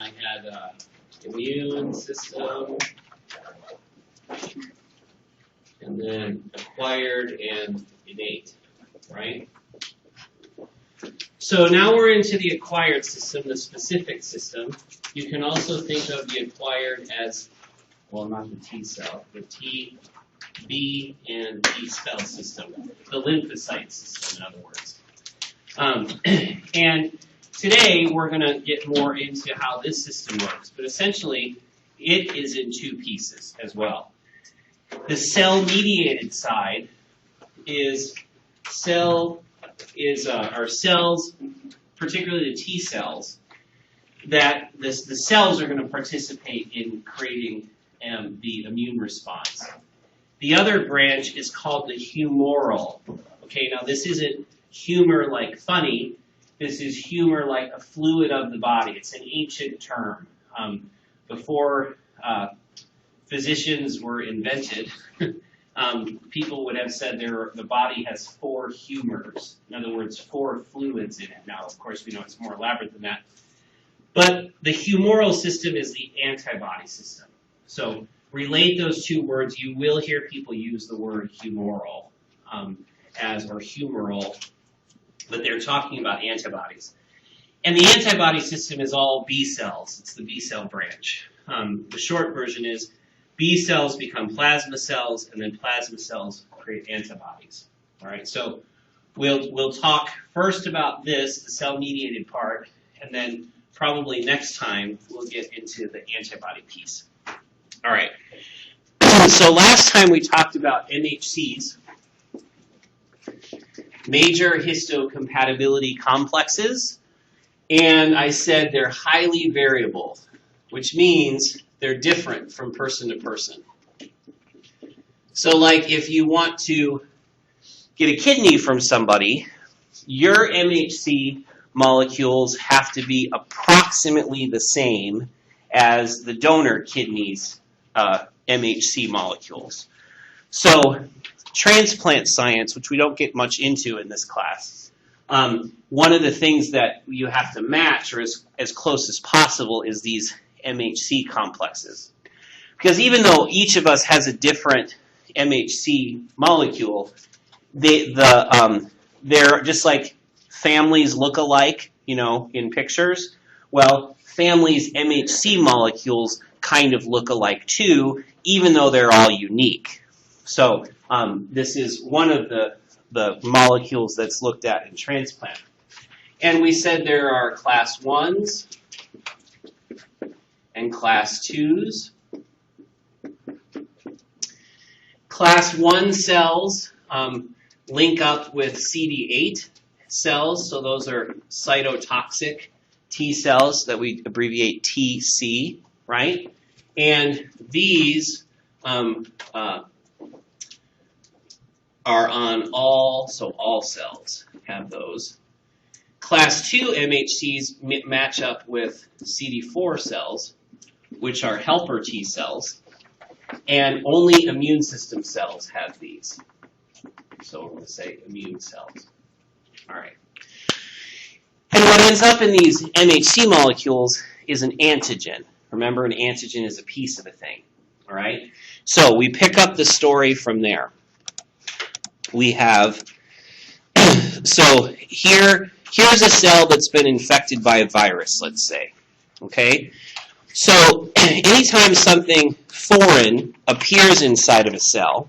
I had immune system, and then acquired and innate, right? So now we're into the acquired system, the specific system. You can also think of the acquired as, well, not the T cell, the T, B, and T cell system, the lymphocyte system, in other words. And today we're going to get more into how this system works, but essentially it is in two pieces as well. The cell-mediated side are cells, particularly the T cells, that the cells are going to participate in creating the immune response. The other branch is called the humoral. Okay, now this isn't humor like funny. This is humor like a fluid of the body. It's an ancient term. Before physicians were invented, people would have said the body has 4 humors. In other words, 4 fluids in it. Now, of course, we know it's more elaborate than that. But the humoral system is the antibody system. So relate those two words. You will hear people use the word humoral or humoral, but they're talking about antibodies. And the antibody system is all B cells. It's the B cell branch. The short version is B cells become plasma cells, and then plasma cells create antibodies. All right, so we'll talk first about this, the cell-mediated part, and then probably next time we'll get into the antibody piece. All right, so last time we talked about MHCs, major histocompatibility complexes, and I said they're highly variable, which means they're different from person to person. So like if you want to get a kidney from somebody, your MHC molecules have to be approximately the same as the donor kidney's MHC molecules. So transplant science, which we don't get much into in this class, one of the things that you have to match, or as close as possible, is these MHC complexes. Because even though each of us has a different MHC molecule, they're just like families look alike, in pictures. Well, families' MHC molecules kind of look alike too, even though they're all unique. So this is one of the molecules that's looked at in transplant. And we said there are class 1s and class 2s. Class 1 cells link up with CD8 cells, so those are cytotoxic T cells that we abbreviate TC, right? And these are on all cells have those. Class 2 MHCs match up with CD4 cells, which are helper T cells, and only immune system cells have these. So we're going to say immune cells. All right. And what ends up in these MHC molecules is an antigen. Remember, an antigen is a piece of a thing. All right. So we pick up the story from there. We have, so here's a cell that's been infected by a virus, let's say. Okay? So anytime something foreign appears inside of a cell,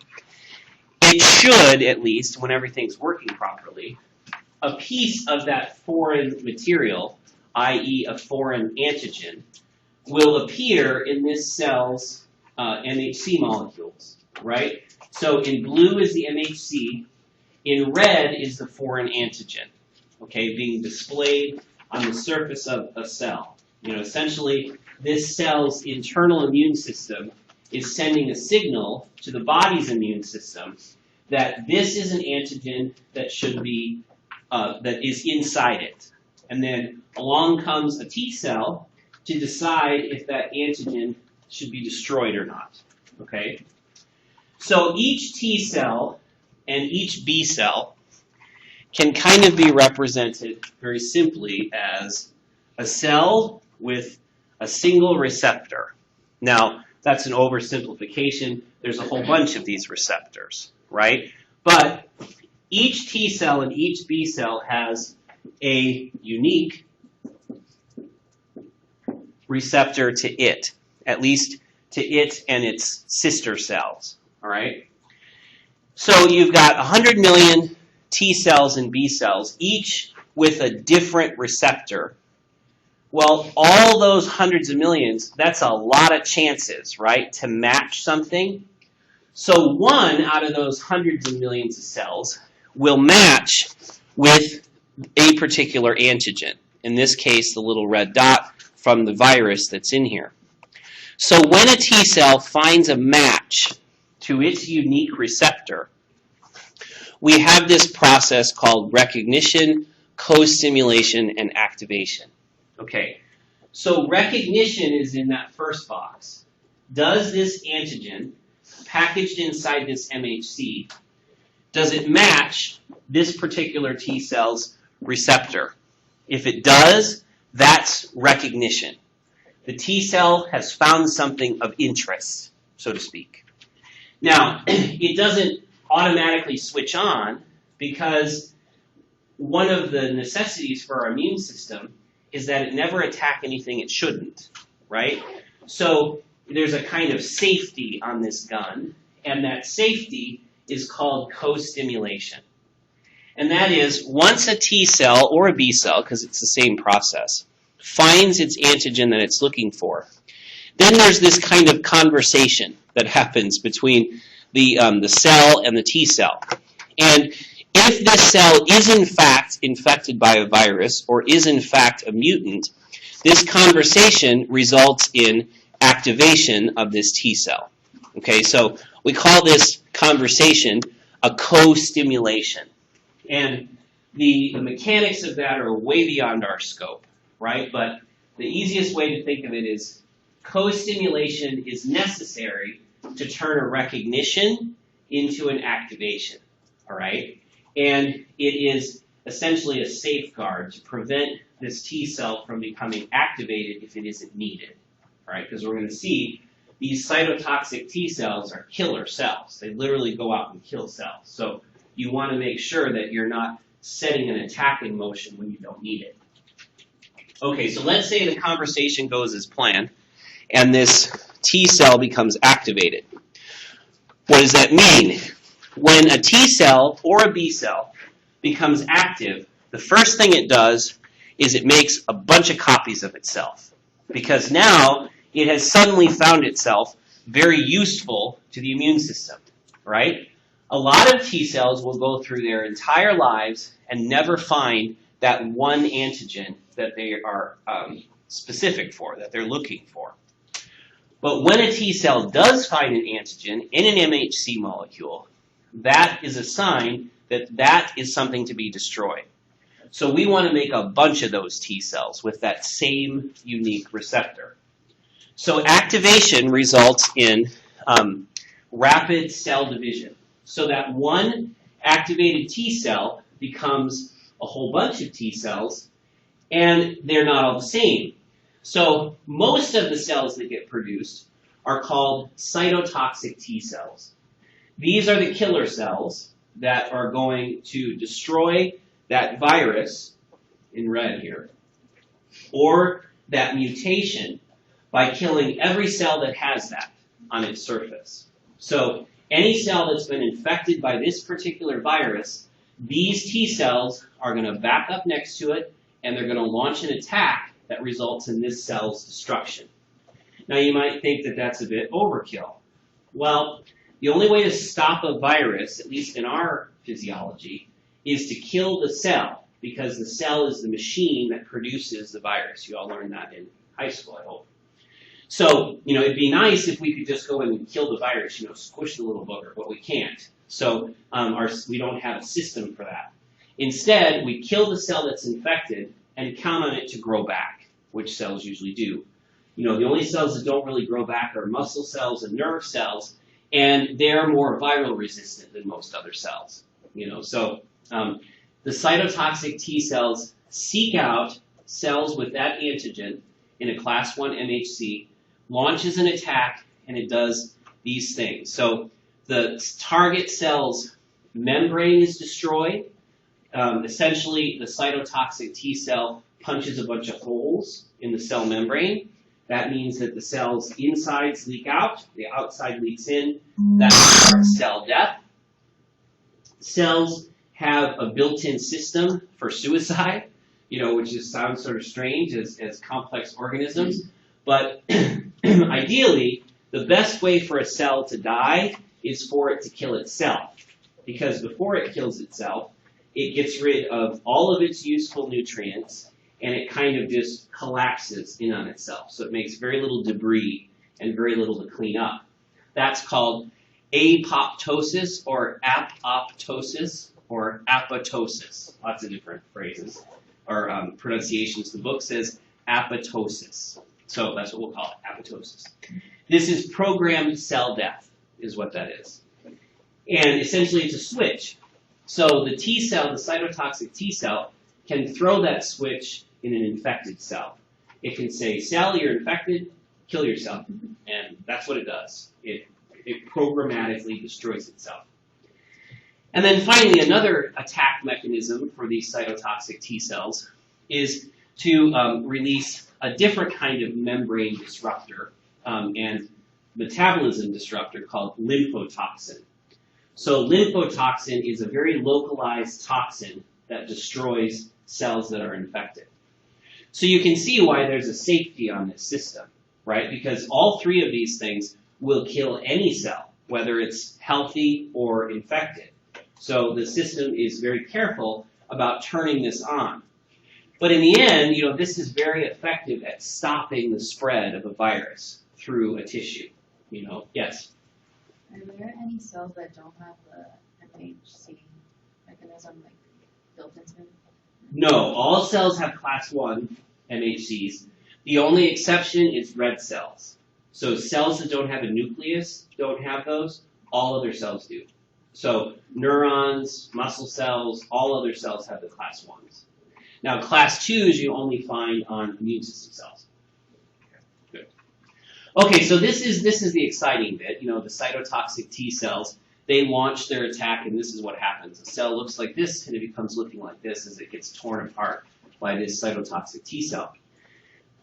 it should, at least, when everything's working properly, a piece of that foreign material, i.e. a foreign antigen, will appear in this cell's MHC molecules, right? So in blue is the MHC, in red is the foreign antigen, okay, being displayed on the surface of a cell. Essentially, this cell's internal immune system is sending a signal to the body's immune system that this is an antigen that should be, that is inside it. And then along comes a T cell to decide if that antigen should be destroyed or not, okay? So each T cell and each B cell can kind of be represented very simply as a cell with a single receptor. Now, that's an oversimplification. There's a whole bunch of these receptors, right? But each T cell and each B cell has a unique receptor to it, at least to it and its sister cells, all right? So you've got 100 million T cells and B cells, each with a different receptor. Well, all those hundreds of millions, that's a lot of chances, right, to match something. So one out of those hundreds of millions of cells will match with a particular antigen. In this case, the little red dot from the virus that's in here. So when a T cell finds a match to its unique receptor, we have this process called recognition, co-stimulation, and activation. Okay, so recognition is in that first box. Does this antigen, packaged inside this MHC, does it match this particular T cell's receptor? If it does, that's recognition. The T cell has found something of interest, so to speak. Now, it doesn't automatically switch on because one of the necessities for our immune system is that it never attack anything it shouldn't, right? So there's a kind of safety on this gun, and that safety is called co-stimulation. And that is, once a T cell or a B cell, because it's the same process, finds its antigen that it's looking for, then there's this kind of conversation that happens between the cell and the T cell. And if this cell is in fact infected by a virus or is in fact a mutant, this conversation results in activation of this T cell. Okay, so we call this conversation a co-stimulation. And the mechanics of that are way beyond our scope, right? But the easiest way to think of it is co-stimulation is necessary to turn a recognition into an activation, all right? And it is essentially a safeguard to prevent this T cell from becoming activated if it isn't needed, all right? Because we're going to see these cytotoxic T cells are killer cells. They literally go out and kill cells. So you want to make sure that you're not setting an attack in motion when you don't need it. Okay, so let's say the conversation goes as planned, and this T cell becomes activated. What does that mean? When a T cell or a B cell becomes active, the first thing it does is it makes a bunch of copies of itself, because now it has suddenly found itself very useful to the immune system, right? A lot of T cells will go through their entire lives and never find that one antigen that they are specific for, that they're looking for. But when a T cell does find an antigen in an MHC molecule, that is a sign that that is something to be destroyed. So we want to make a bunch of those T cells with that same unique receptor. So activation results in rapid cell division. So that one activated T cell becomes a whole bunch of T cells, and they're not all the same. So most of the cells that get produced are called cytotoxic T cells. These are the killer cells that are going to destroy that virus, in red here, or that mutation by killing every cell that has that on its surface. So any cell that's been infected by this particular virus, these T cells are going to back up next to it, and they're going to launch an attack that results in this cell's destruction. Now you might think that that's a bit overkill. Well, the only way to stop a virus, at least in our physiology, is to kill the cell, because the cell is the machine that produces the virus. You all learned that in high school, I hope. So, it'd be nice if we could just go in and kill the virus, squish the little booger, but we can't. So we don't have a system for that. Instead, we kill the cell that's infected and count on it to grow back, which cells usually do. The only cells that don't really grow back are muscle cells and nerve cells, and they're more viral resistant than most other cells. So the cytotoxic T cells seek out cells with that antigen in a class 1 MHC, launches an attack, and it does these things. So the target cell's membrane is destroyed. Essentially, the cytotoxic T cell punches a bunch of holes in the cell membrane. That means that the cell's insides leak out, the outside leaks in. That starts cell death. Cells have a built-in system for suicide, which sounds sort of strange as complex organisms. But ideally, the best way for a cell to die is for it to kill itself. Because before it kills itself, it gets rid of all of its useful nutrients, and it kind of just collapses in on itself. So it makes very little debris and very little to clean up. That's called apoptosis or apoptosis or apoptosis. Lots of different phrases or pronunciations. The book says apoptosis. So that's what we'll call it, apoptosis. This is programmed cell death, is what that is. And essentially it's a switch. So the T cell, the cytotoxic T cell, can throw that switch in an infected cell. It can say, cell, you're infected, kill yourself. And that's what it does. It programmatically destroys itself. And then finally, another attack mechanism for these cytotoxic T cells is to release a different kind of membrane disruptor and metabolism disruptor called lymphotoxin. So lymphotoxin is a very localized toxin that destroys cells that are infected. So you can see why there's a safety on this system, right? Because all three of these things will kill any cell, whether it's healthy or infected. So the system is very careful about turning this on. But in the end, this is very effective at stopping the spread of a virus through a tissue. Yes? Are there any cells that don't have the MHC mechanism built into them? No, all cells have class 1 MHCs. The only exception is red cells. So cells that don't have a nucleus don't have those. All other cells do. So neurons, muscle cells, all other cells have the class 1s. Now class 2s you only find on immune system cells. Good. Okay, so this is the exciting bit. The cytotoxic T cells, they launch their attack, and this is what happens. A cell looks like this, and it becomes looking like this as it gets torn apart by this cytotoxic T cell.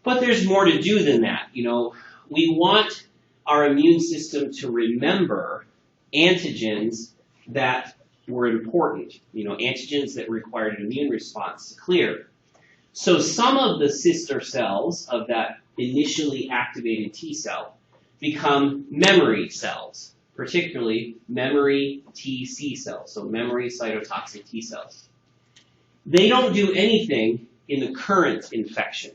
But there's more to do than that. We want our immune system to remember antigens that were important, antigens that required an immune response to clear. So some of the sister cells of that initially activated T cell become memory cells, particularly memory TC cells, so memory cytotoxic T cells. They don't do anything in the current infection.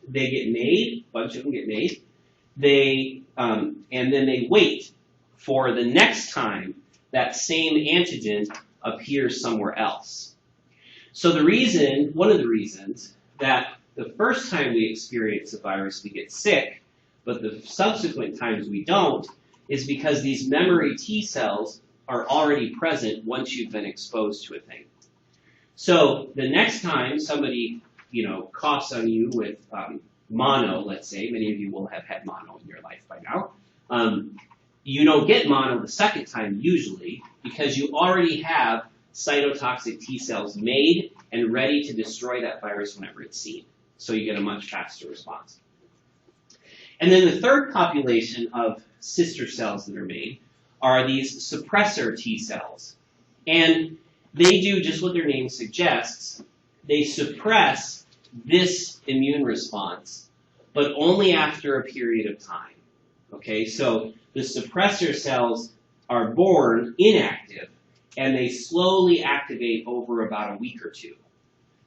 They get made, a bunch of them get made, and then they wait for the next time that same antigen appears somewhere else. So one of the reasons that the first time we experience a virus we get sick, but the subsequent times we don't, is because these memory T cells are already present once you've been exposed to a thing. So the next time somebody, coughs on you with mono, let's say, many of you will have had mono in your life by now, you don't get mono the second time usually because you already have cytotoxic T cells made and ready to destroy that virus whenever it's seen. So you get a much faster response. And then the third population of sister cells that are made are these suppressor T cells. And they do just what their name suggests. They suppress this immune response, but only after a period of time. Okay, so the suppressor cells are born inactive, and they slowly activate over about a week or two.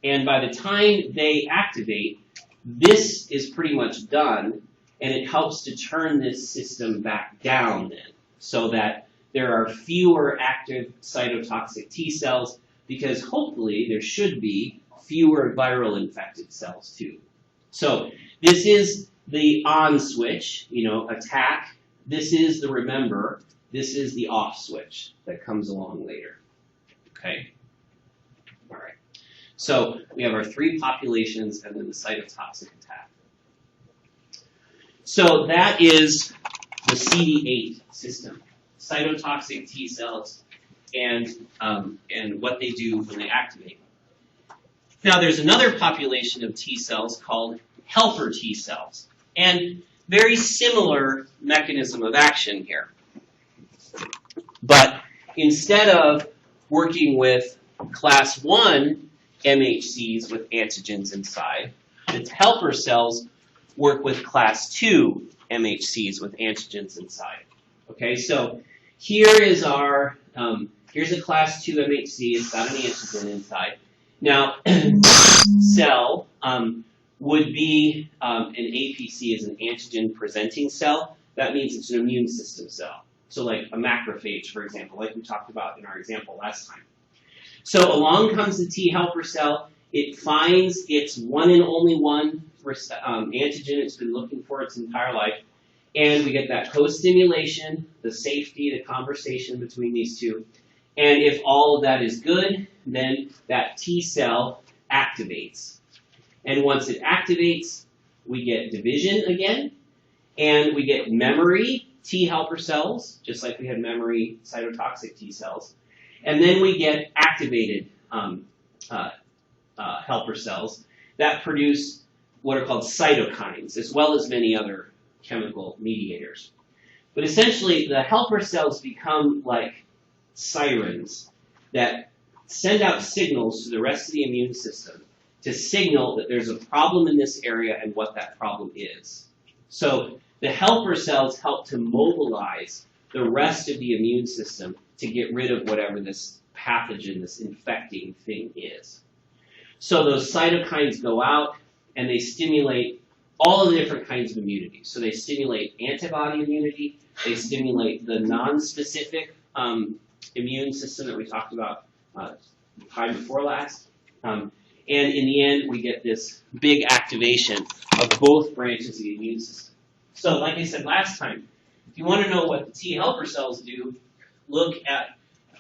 And by the time they activate, this is pretty much done, and it helps to turn this system back down then, so that there are fewer active cytotoxic T cells, because hopefully there should be fewer viral infected cells too. So this is the on switch, attack. This is the remember. This is the off switch that comes along later. Okay? All right. So we have our three populations and then the cytotoxic attack. So that is the CD8 system, cytotoxic T cells, and what they do when they activate. Now there's another population of T cells called helper T cells, and very similar mechanism of action here. But instead of working with class 1 MHCs with antigens inside, the helper cells work with class 2 MHCs with antigens inside. Okay, so here is our, here's a class 2 MHC, it's got an antigen inside. Now, cell would be, an APC is an antigen presenting cell. That means it's an immune system cell. So like a macrophage, for example, like we talked about in our example last time. So along comes the T helper cell. It finds its one and only one antigen it's been looking for its entire life. And we get that co-stimulation, the safety, the conversation between these two. And if all of that is good, then that T cell activates. And once it activates, we get division again, and we get memory T helper cells, just like we had memory cytotoxic T cells. And then we get activated helper cells that produce what are called cytokines, as well as many other chemical mediators. But essentially, the helper cells become like sirens that send out signals to the rest of the immune system to signal that there's a problem in this area and what that problem is. So the helper cells help to mobilize the rest of the immune system to get rid of whatever this pathogen, this infecting thing is. So those cytokines go out and they stimulate all of the different kinds of immunity. So they stimulate antibody immunity, they stimulate the non-specific immune system that we talked about time before last. And in the end, we get this big activation of both branches of the immune system. So like I said last time, if you want to know what the T helper cells do, look at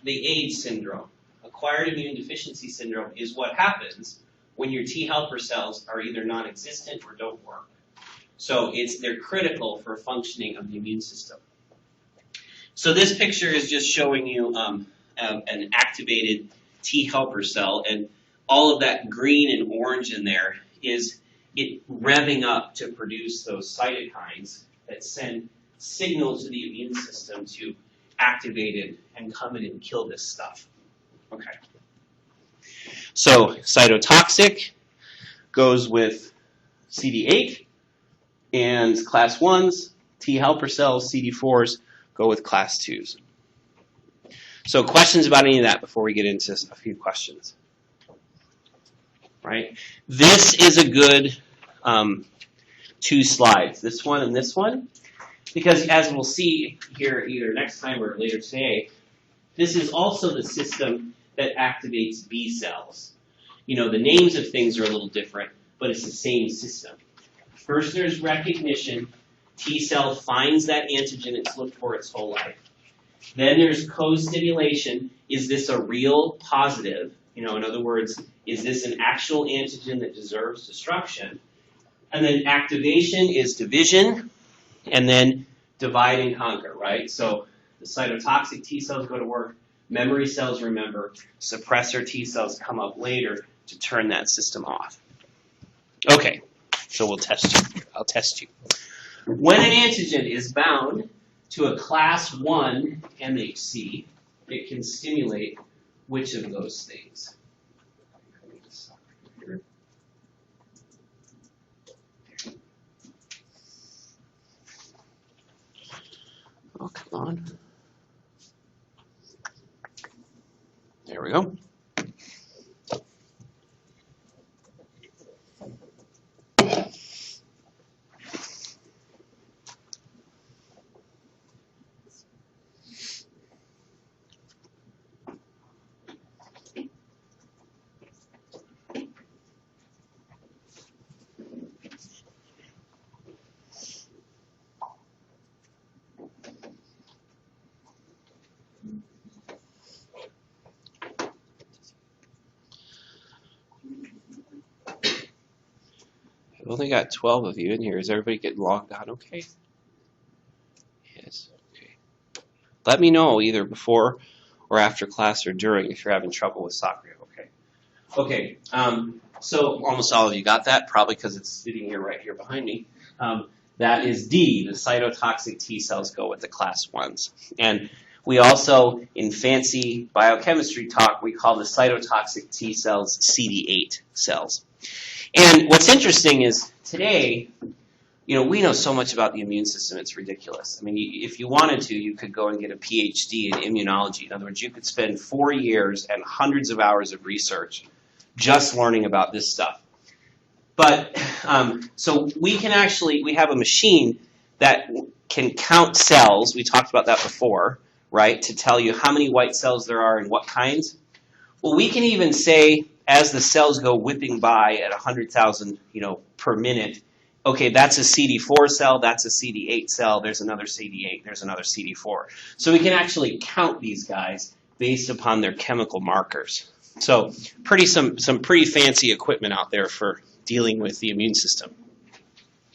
the AIDS syndrome. Acquired immune deficiency syndrome is what happens when your T helper cells are either non-existent or don't work. So they're critical for functioning of the immune system. So this picture is just showing you an activated T helper cell, and all of that green and orange in there is it revving up to produce those cytokines that send signals to the immune system to activate it and come in and kill this stuff. Okay. So cytotoxic goes with CD8, and class 1s, T helper cells, CD4s, go with class 2s. So questions about any of that before we get into a few questions? Right? This is a good 2 slides, this one and this one, because as we'll see here either next time or later today, this is also the system that activates B cells. You know, the names of things are a little different, but it's the same system. First there's recognition. T cell finds that antigen it's looked for its whole life. Then there's co-stimulation. Is this a real positive? You know, in other words, is this an actual antigen that deserves destruction? And then activation is division, and then divide and conquer, right? So the cytotoxic T cells go to work, memory cells remember, suppressor T cells come up later to turn that system off. Okay, so we'll test you. I'll test you. When an antigen is bound to a class 1 MHC, it can stimulate which of those things? Oh, come on. There we go. We've only got 12 of you in here. Is everybody getting logged on okay? Yes. Okay. Let me know either before or after class or during if you're having trouble with soccer. Okay. Okay. So almost all of you got that, probably because it's sitting here right here behind me. That is D. The cytotoxic T cells go with the class 1s. And we also, in fancy biochemistry talk, we call the cytotoxic T cells CD8 cells. And what's interesting is today, we know so much about the immune system, it's ridiculous. I mean, if you wanted to, you could go and get a PhD in immunology. In other words, you could spend 4 years and hundreds of hours of research just learning about this stuff. But, so we have a machine that can count cells. We talked about that before, right, to tell you how many white cells there are and what kinds. Well, we can even say, as the cells go whipping by at 100,000, per minute, okay, that's a CD4 cell, that's a CD8 cell, there's another CD8, there's another CD4. So we can actually count these guys based upon their chemical markers. So some pretty fancy equipment out there for dealing with the immune system.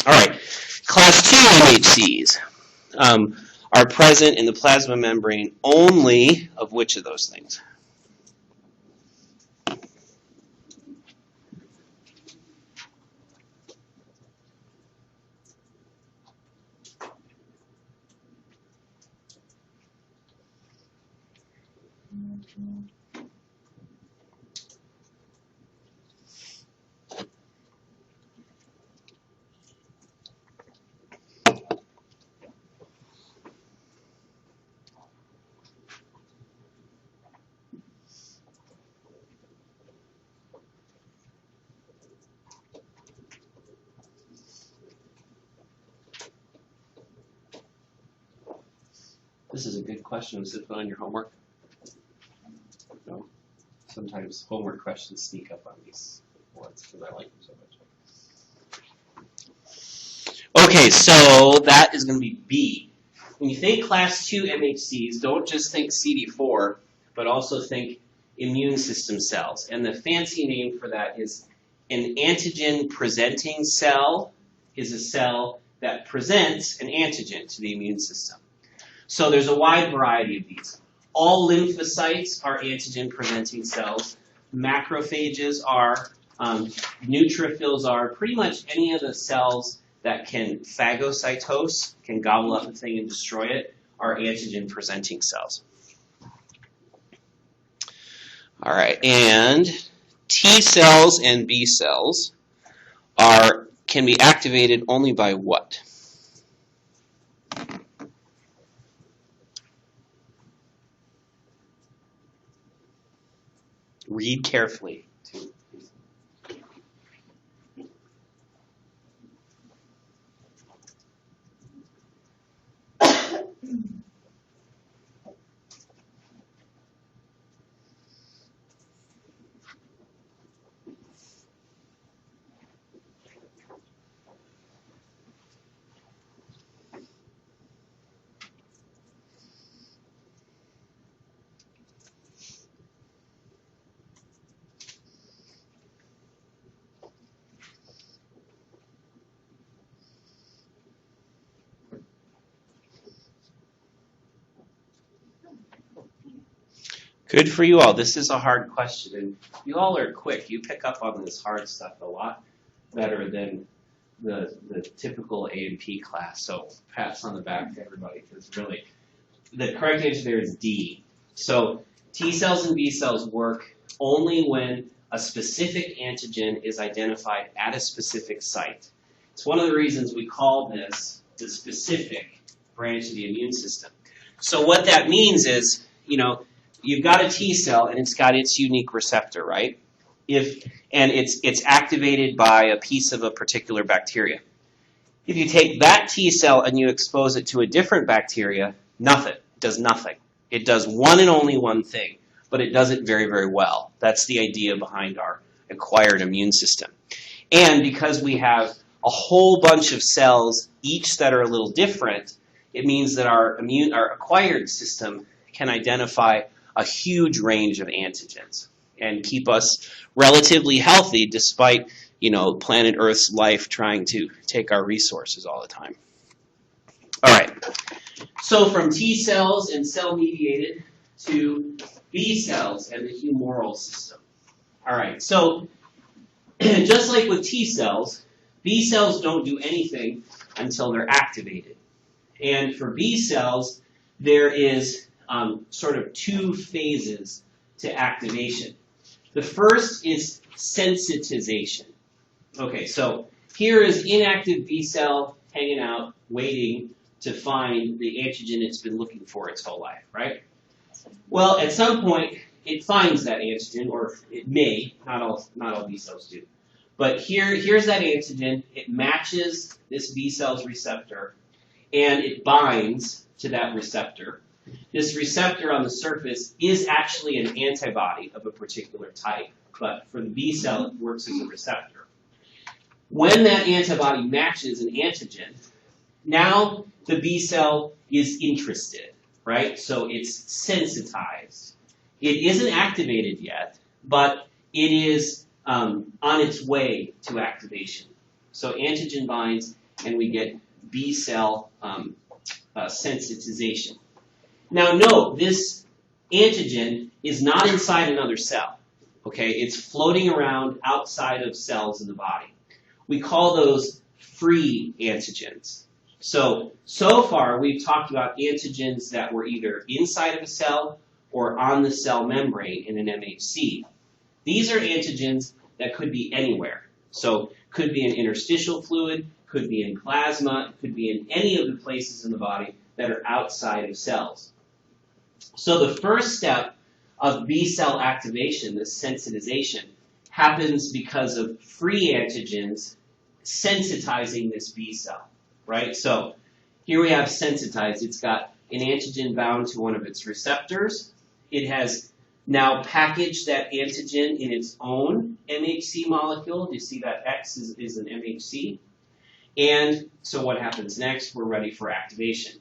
All right, class 2 MHCs are present in the plasma membrane only of which of those things? This is a good question. Was it on your homework? No. Sometimes homework questions sneak up on these boards because I like them so much. Okay, so that is going to be B. When you think class 2 MHCs, don't just think CD4, but also think immune system cells. And the fancy name for that is an antigen presenting cell is a cell that presents an antigen to the immune system. So there's a wide variety of these. All lymphocytes are antigen-presenting cells. Macrophages are, neutrophils are, pretty much any of the cells that can phagocytose, can gobble up the thing and destroy it, are antigen-presenting cells. All right, and T cells and B cells can be activated only by what? Read carefully. Good for you all. This is a hard question, and you all are quick. You pick up on this hard stuff a lot better than the typical A&P class. So pats on the back to everybody, because really, the correct answer there is D. So T cells and B cells work only when a specific antigen is identified at a specific site. It's one of the reasons we call this the specific branch of the immune system. So what that means is, you've got a T cell and it's got its unique receptor, right? And it's activated by a piece of a particular bacteria. If you take that T cell and you expose it to a different bacteria, nothing. It does nothing. It does one and only one thing, but it does it very, very well. That's the idea behind our acquired immune system. And because we have a whole bunch of cells, each that are a little different, it means that our acquired system can identify a huge range of antigens and keep us relatively healthy despite, planet Earth's life trying to take our resources all the time. All right. So from T cells and cell-mediated to B cells and the humoral system. All right. So just like with T cells, B cells don't do anything until they're activated. And for B cells, there is sort of two phases to activation. The first is sensitization. Okay, so here is inactive B cell hanging out, waiting to find the antigen it's been looking for its whole life, right? Well, at some point, it finds that antigen, or it may, not all B cells do. But here's that antigen. It matches this B cell's receptor, and it binds to that receptor. This receptor on the surface is actually an antibody of a particular type, but for the B cell, it works as a receptor. When that antibody matches an antigen, now the B cell is interested, right? So it's sensitized. It isn't activated yet, but it is on its way to activation. So antigen binds, and we get B cell sensitization. Now note, this antigen is not inside another cell. Okay, it's floating around outside of cells in the body. We call those free antigens. So far we've talked about antigens that were either inside of a cell or on the cell membrane in an MHC. These are antigens that could be anywhere. So could be in interstitial fluid, could be in plasma, could be in any of the places in the body that are outside of cells. So the first step of B cell activation, this sensitization, happens because of free antigens sensitizing this B cell, right? So here we have sensitized. It's got an antigen bound to one of its receptors. It has now packaged that antigen in its own MHC molecule. You see that X is an MHC. And so what happens next? We're ready for activation.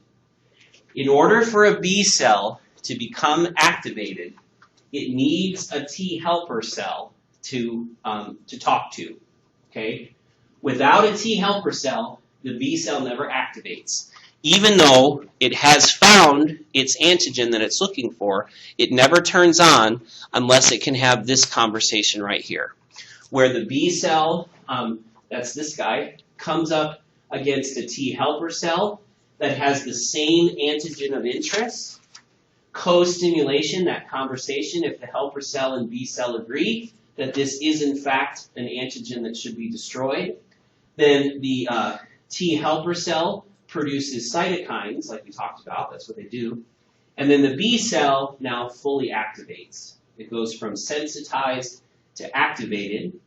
In order for a B cell to become activated, it needs a T helper cell to talk to. Okay? Without a T helper cell, the B cell never activates. Even though it has found its antigen that it's looking for, it never turns on unless it can have this conversation right here, where the B cell, that's this guy, comes up against a T helper cell that has the same antigen of interest. Co-stimulation, that conversation, if the helper cell and B cell agree that this is in fact an antigen that should be destroyed, then the T helper cell produces cytokines, like we talked about, that's what they do, and then the B cell now fully activates. It goes from sensitized to activated.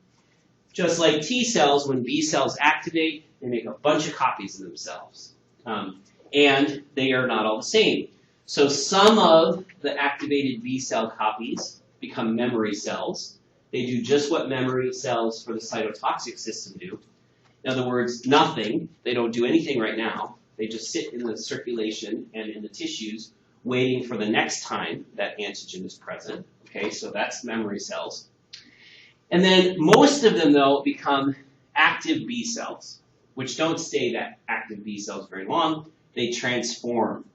Just like T cells, when B cells activate, they make a bunch of copies of themselves. And they are not all the same. So some of the activated B cell copies become memory cells. They do just what memory cells for the cytotoxic system do. In other words, nothing. They don't do anything right now. They just sit in the circulation and in the tissues waiting for the next time that antigen is present. Okay, so that's memory cells. And then most of them, though, become active B cells, which don't stay that active B cells very long. They transform.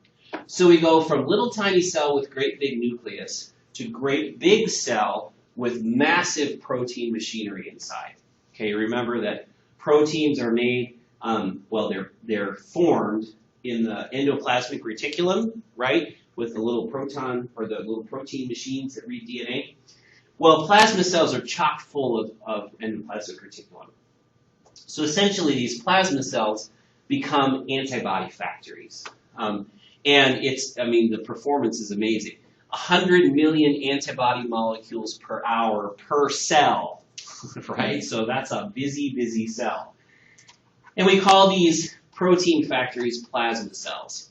So we go from little tiny cell with great big nucleus to great big cell with massive protein machinery inside. Okay, remember that proteins are made, they're formed in the endoplasmic reticulum, right, with the little proton or the little protein machines that read DNA. Well, plasma cells are chock full of endoplasmic reticulum. So essentially, these plasma cells become antibody factories. And the performance is amazing. 100 million antibody molecules per hour per cell, right? So that's a busy, busy cell. And we call these protein factories plasma cells.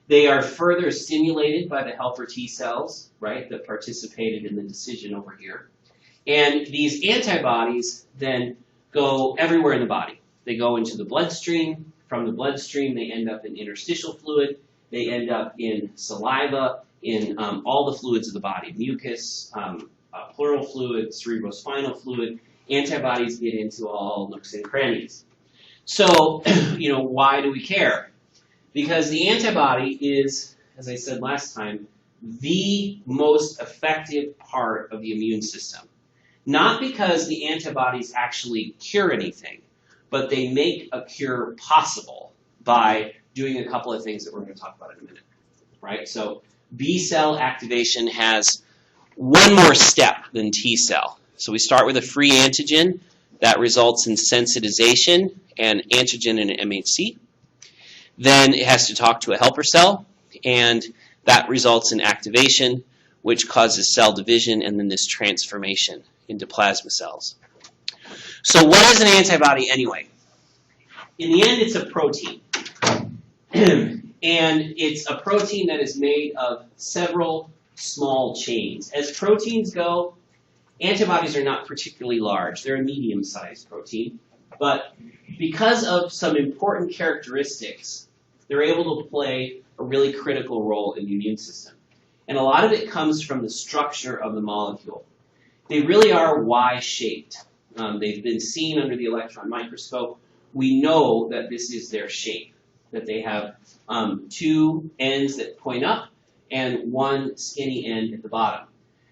They are further stimulated by the helper T cells, right, that participated in the decision over here. And these antibodies then go everywhere in the body. They go into the bloodstream. From the bloodstream, they end up in interstitial fluid. They end up in saliva, in all the fluids of the body, mucus, pleural fluid, cerebrospinal fluid. antibodies get into all nooks and crannies. So, why do we care? Because the antibody is, as I said last time, the most effective part of the immune system. Not because the antibodies actually cure anything, but they make a cure possible by doing a couple of things that we're going to talk about in a minute. Right? So B cell activation has one more step than T cell. So we start with a free antigen that results in sensitization and antigen and MHC. Then it has to talk to a helper cell, and that results in activation, which causes cell division and then this transformation into plasma cells. So what is an antibody anyway? In the end, it's a protein. And it's a protein that is made of several small chains. As proteins go, antibodies are not particularly large. They're a medium-sized protein. But because of some important characteristics, they're able to play a really critical role in the immune system. And a lot of it comes from the structure of the molecule. They really are Y-shaped. They've been seen under the electron microscope. We know that this is their shape, that they have two ends that point up and one skinny end at the bottom.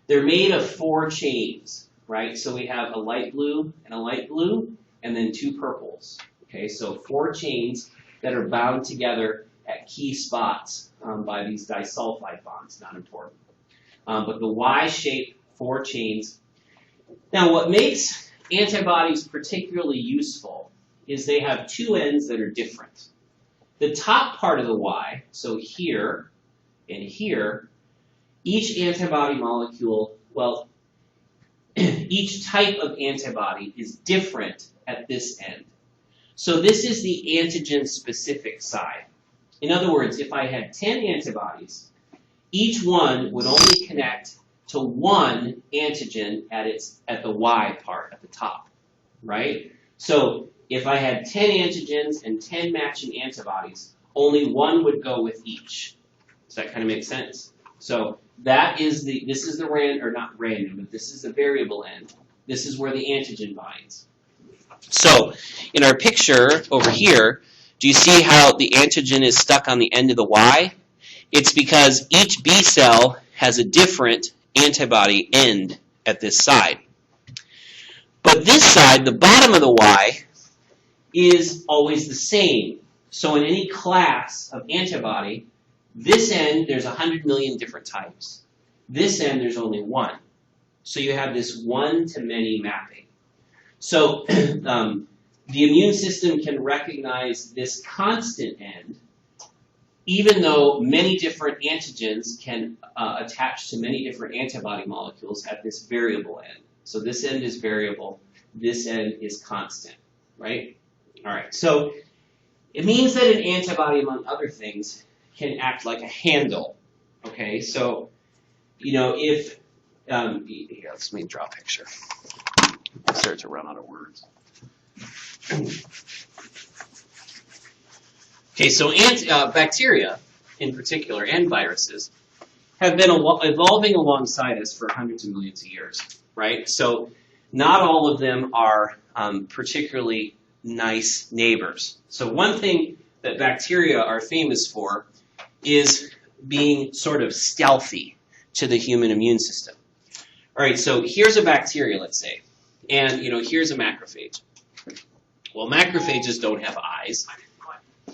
They're made of 4 chains, right? So we have a light blue, and then 2 purples. Okay, so 4 chains that are bound together at key spots by these disulfide bonds, not important. But the Y-shaped 4 chains. Now, what makes antibodies particularly useful is they have 2 ends that are different. The top part of the Y, so here and here, each antibody molecule, well, each type of antibody is different at this end. So this is the antigen-specific side. In other words, if I had 10 antibodies, each one would only connect to one antigen at the Y part at the top, right? So if I had 10 antigens and 10 matching antibodies, only one would go with each. Does that kind of make sense? So this is the variable end. This is where the antigen binds. So in our picture over here, do you see how the antigen is stuck on the end of the Y? It's because each B cell has a different antibody end at this side. But this side, the bottom of the Y, is always the same. So in any class of antibody, this end, there's 100 million different types. This end, there's only one. So you have this one-to-many mapping. So the immune system can recognize this constant end, even though many different antigens can attach to many different antibody molecules at this variable end. So this end is variable, this end is constant, right? All right, so it means that an antibody, among other things, can act like a handle, okay? So, if, here, let me draw a picture. I start to run out of words. Okay, so bacteria, in particular, and viruses, have been evolving alongside us for hundreds of millions of years, right? So not all of them are particularly nice neighbors. So one thing that bacteria are famous for is being sort of stealthy to the human immune system. All right, so here's a bacteria, let's say, and here's a macrophage. Well, macrophages don't have eyes.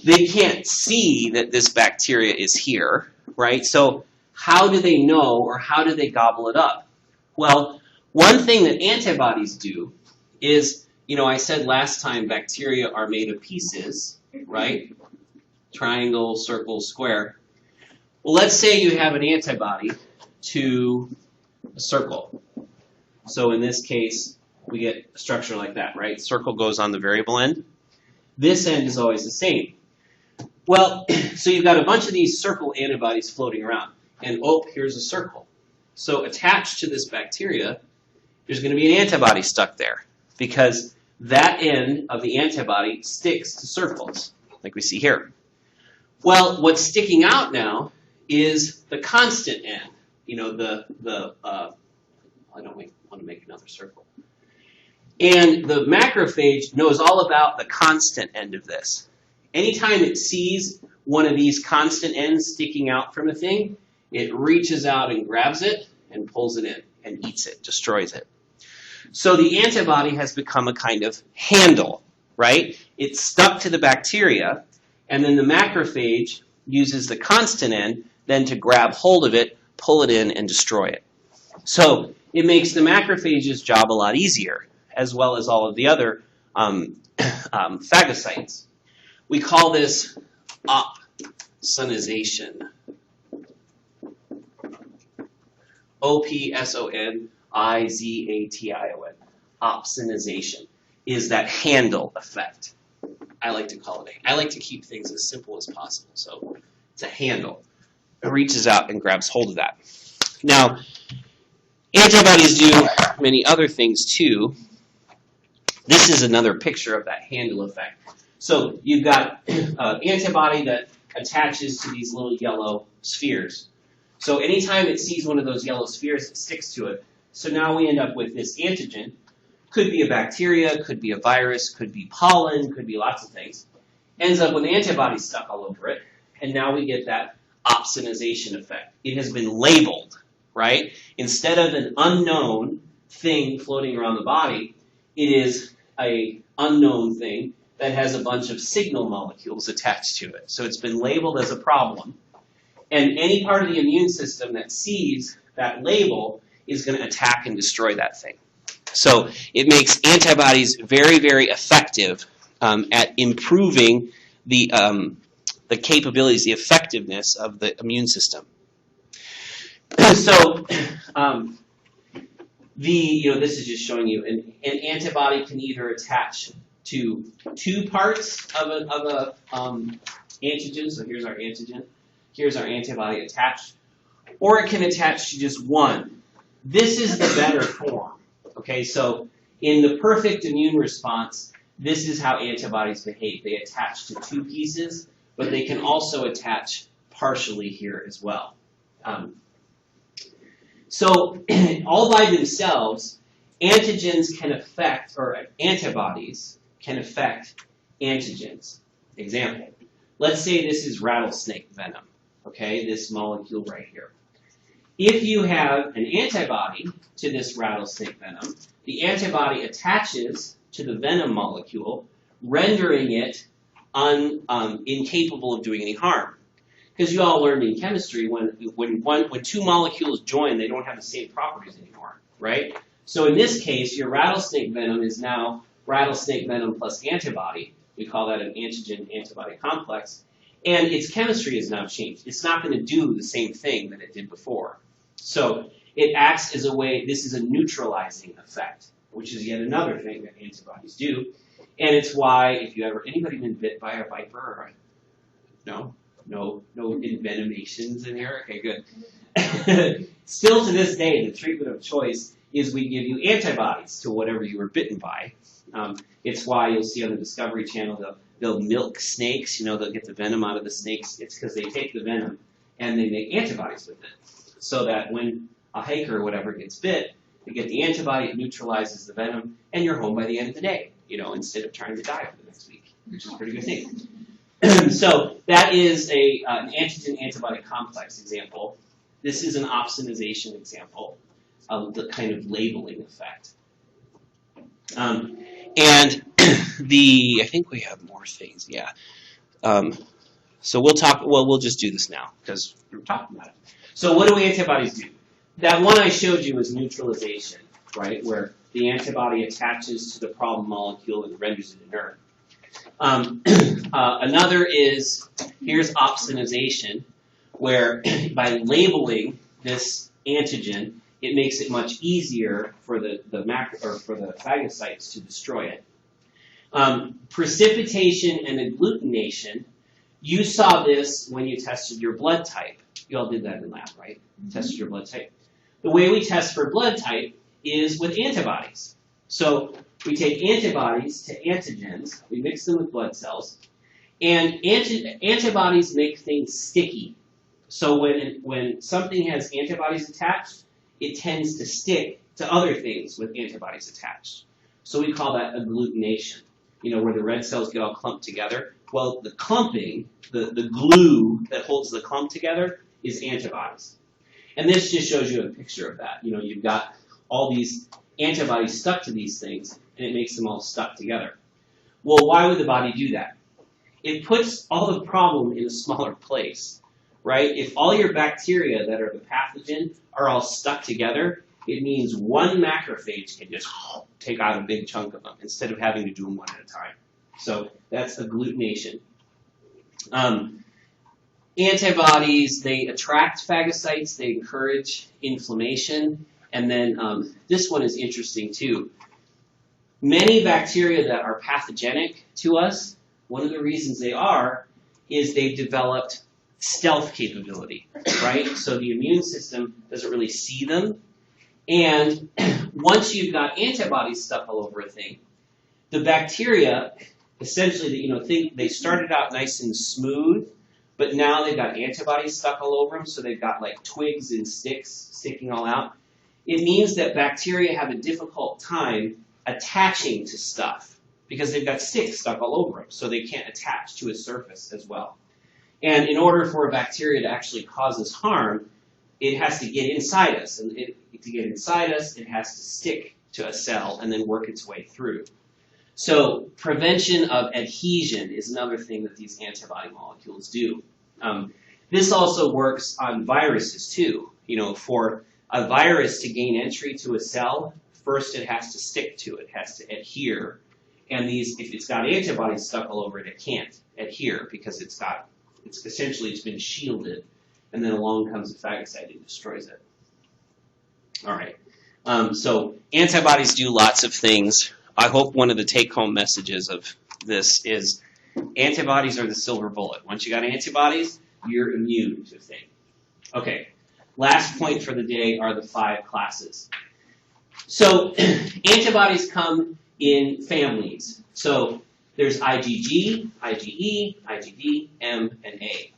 They can't see that this bacteria is here, right? So how do they know, or how do they gobble it up? Well, one thing that antibodies do is, I said last time bacteria are made of pieces, right? Triangle, circle, square. Well, let's say you have an antibody to a circle. So in this case, we get a structure like that, right? Circle goes on the variable end. This end is always the same. Well, so you've got a bunch of these circle antibodies floating around. And here's a circle. So attached to this bacteria, there's going to be an antibody stuck there, because that end of the antibody sticks to circles, like we see here. Well, what's sticking out now is the constant end. I don't want to make another circle. And the macrophage knows all about the constant end of this. Anytime it sees one of these constant ends sticking out from a thing, it reaches out and grabs it and pulls it in and eats it, destroys it. So the antibody has become a kind of handle, right? It's stuck to the bacteria, and then the macrophage uses the constant end then to grab hold of it, pull it in, and destroy it. So it makes the macrophage's job a lot easier, as well as all of the other phagocytes. We call this opsonization. Opsonization. Opsonization is that handle effect. I like to call it. I like to keep things as simple as possible. So it's a handle. It reaches out and grabs hold of that. Now, antibodies do many other things too. This is another picture of that handle effect. So you've got an antibody that attaches to these little yellow spheres. So anytime it sees one of those yellow spheres, it sticks to it. So now we end up with this antigen. Could be a bacteria, could be a virus, could be pollen, could be lots of things. Ends up with antibodies stuck all over it. And now we get that opsonization effect. It has been labeled, right? Instead of an unknown thing floating around the body, it is an unknown thing that has a bunch of signal molecules attached to it. So it's been labeled as a problem. And any part of the immune system that sees that label is going to attack and destroy that thing. So it makes antibodies very, very effective at improving the capabilities, the effectiveness of the immune system. So this is just showing you an antibody can either attach to two parts of a antigen. So here's our antigen. Here's our antibody attached. Or it can attach to just one. This is the better form. Okay, so in the perfect immune response, this is how antibodies behave. They attach to two pieces, but they can also attach partially here as well. So all by themselves, antigens can affect, or antibodies can affect antigens. Example, let's say this is rattlesnake venom, okay, this molecule right here. If you have an antibody to this rattlesnake venom, the antibody attaches to the venom molecule, rendering it incapable of doing any harm. Because you all learned in chemistry when two molecules join, they don't have the same properties anymore, right? So in this case, your rattlesnake venom is now rattlesnake venom plus antibody. We call that an antigen-antibody complex. And its chemistry has now changed. It's not going to do the same thing that it did before. So it acts as a way, this is a neutralizing effect, which is yet another thing that antibodies do. And it's why, if you ever, anybody been bit by a viper? Or no envenomations in here? Okay, good. Still to this day, the treatment of choice is we give you antibodies to whatever you were bitten by. It's why you'll see on the Discovery Channel, they'll milk snakes, they'll get the venom out of the snakes. It's because they take the venom and they make antibodies with it. So that when a hiker or whatever gets bit, they get the antibody, it neutralizes the venom, and you're home by the end of the day, instead of trying to die for the next week, which is a pretty good thing. So that is an antigen-antibody complex example. This is an opsonization example of the kind of labeling effect. And I think we have more things, yeah. So we'll just do this now, because we're talking about it. So what do antibodies do? That one I showed you is neutralization, right, where the antibody attaches to the problem molecule and renders it inert. Another is, here's opsonization, where by labeling this antigen, it makes it much easier for the phagocytes to destroy it. Precipitation and agglutination, you saw this when you tested your blood type. You all did that in lab, right? Tested your blood type. The way we test for blood type is with antibodies. So we take antibodies to antigens, we mix them with blood cells, and antibodies make things sticky. So when something has antibodies attached, it tends to stick to other things with antibodies attached. So we call that agglutination, where the red cells get all clumped together. Well, the clumping, the glue that holds the clump together is antibodies. And this just shows you a picture of that. You've got all these antibodies stuck to these things, and it makes them all stuck together. Well, why would the body do that? It puts all the problem in a smaller place, right? If all your bacteria that are the pathogen are all stuck together, it means one macrophage can just take out a big chunk of them instead of having to do them one at a time. So that's agglutination. Antibodies, they attract phagocytes, they encourage inflammation, and then this one is interesting too. Many bacteria that are pathogenic to us, one of the reasons they are is they've developed stealth capability, right? So the immune system doesn't really see them. And once you've got antibodies stuck all over a thing, the bacteria, essentially, think they started out nice and smooth, but now they've got antibodies stuck all over them, so they've got like twigs and sticks sticking all out. It means that bacteria have a difficult time attaching to stuff because they've got sticks stuck all over them, so they can't attach to a surface as well. And in order for a bacteria to actually cause us harm, it has to get inside us. And to get inside us, it has to stick to a cell and then work its way through. So prevention of adhesion is another thing that these antibody molecules do. This also works on viruses too. For a virus to gain entry to a cell, first it has to stick to it, has to adhere. And if it's got antibodies stuck all over it, it can't adhere because it's been shielded, and then along comes a phagocyte and destroys it. All right. So antibodies do lots of things. I hope one of the take-home messages of this is antibodies are the silver bullet. Once you got antibodies, you're immune to things. Okay. Last point for the day are the 5 classes. So antibodies come in families. So there's IgG, IgE, IgD, M, and A.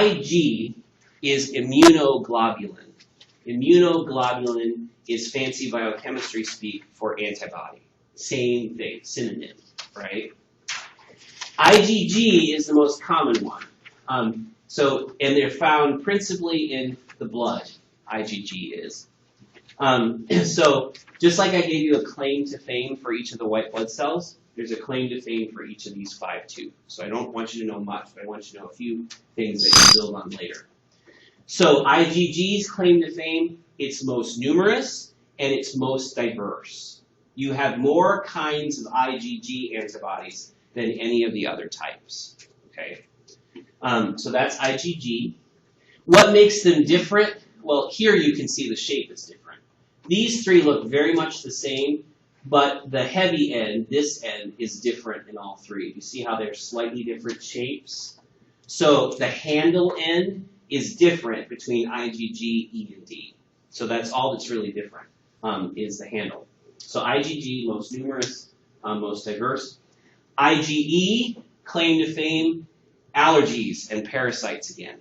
Ig is immunoglobulin. Immunoglobulin is fancy biochemistry speak for antibody. Same thing, synonym, right? IgG is the most common one. And they're found principally in the blood, IgG is. So just like I gave you a claim to fame for each of the white blood cells, there's a claim to fame for each of these 5 too. So I don't want you to know much, but I want you to know a few things that you build on later. So IgG's claim to fame, it's most numerous and it's most diverse. You have more kinds of IgG antibodies than any of the other types. Okay, so that's IgG. What makes them different? Well, here you can see the shape is different. These 3 look very much the same, but the heavy end, this end, is different in all 3. You see how they're slightly different shapes? So the handle end is different between IgG, E, and D. So that's all that's really different, is the handle. So IgG, most numerous, most diverse. IgE, claim to fame, allergies and parasites again.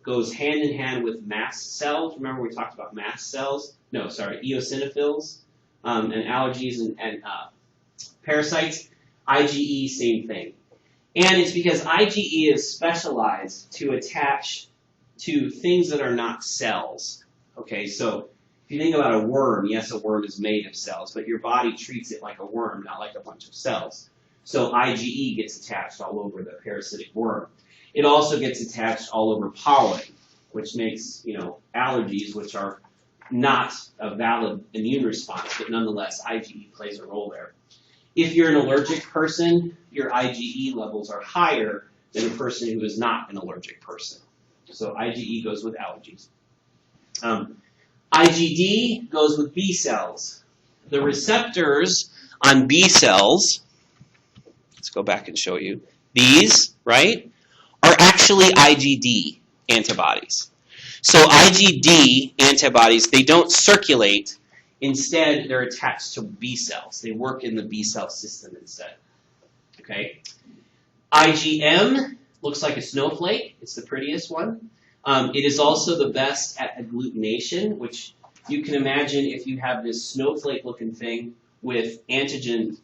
Goes hand in hand with mast cells. Remember we talked about mast cells? No, sorry, eosinophils and allergies and parasites. IgE, same thing. And it's because IgE is specialized to attach to things that are not cells. Okay, so if you think about a worm, yes, a worm is made of cells, but your body treats it like a worm, not like a bunch of cells. So IgE gets attached all over the parasitic worm. It also gets attached all over pollen, which makes, allergies, which are not a valid immune response, but nonetheless, IgE plays a role there. If you're an allergic person, your IgE levels are higher than a person who is not an allergic person. So IgE goes with allergies. IgD goes with B cells. The receptors on B cells, let's go back and show you, these, right, are actually IgD antibodies. So IgD antibodies, they don't circulate. Instead, they're attached to B cells. They work in the B cell system instead. Okay. IgM looks like a snowflake. It's the prettiest one. It is also the best at agglutination, which you can imagine if you have this snowflake-looking thing with antigen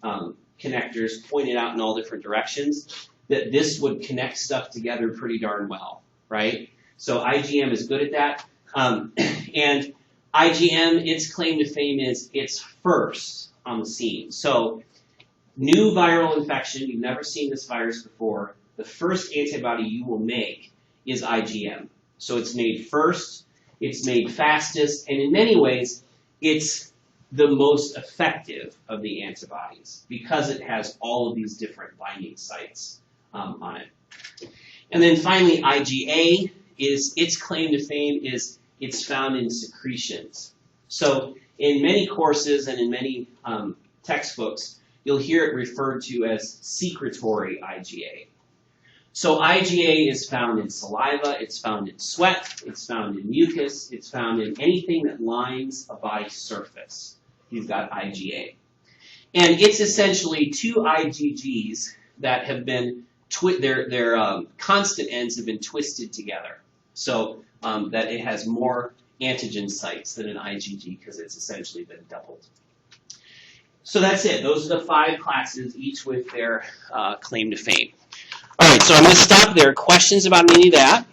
connectors pointed out in all different directions, that this would connect stuff together pretty darn well, right? So IgM is good at that. And IgM, its claim to fame is it's first on the scene. So new viral infection, you've never seen this virus before, the first antibody you will make is IgM. So it's made first, it's made fastest, and in many ways, it's the most effective of the antibodies because it has all of these different binding sites on it. And then finally, IgA is its claim to fame is it's found in secretions. So in many courses and in many textbooks, you'll hear it referred to as secretory IgA. So IgA is found in saliva, it's found in sweat, it's found in mucus, it's found in anything that lines a body surface. You've got IgA. And it's essentially two IgGs that have been, their constant ends have been twisted together. So that it has more antigen sites than an IgG because it's essentially been doubled. So that's it. Those are the 5 classes, each with their claim to fame. All right, so I'm going to stop there. Questions about any of that?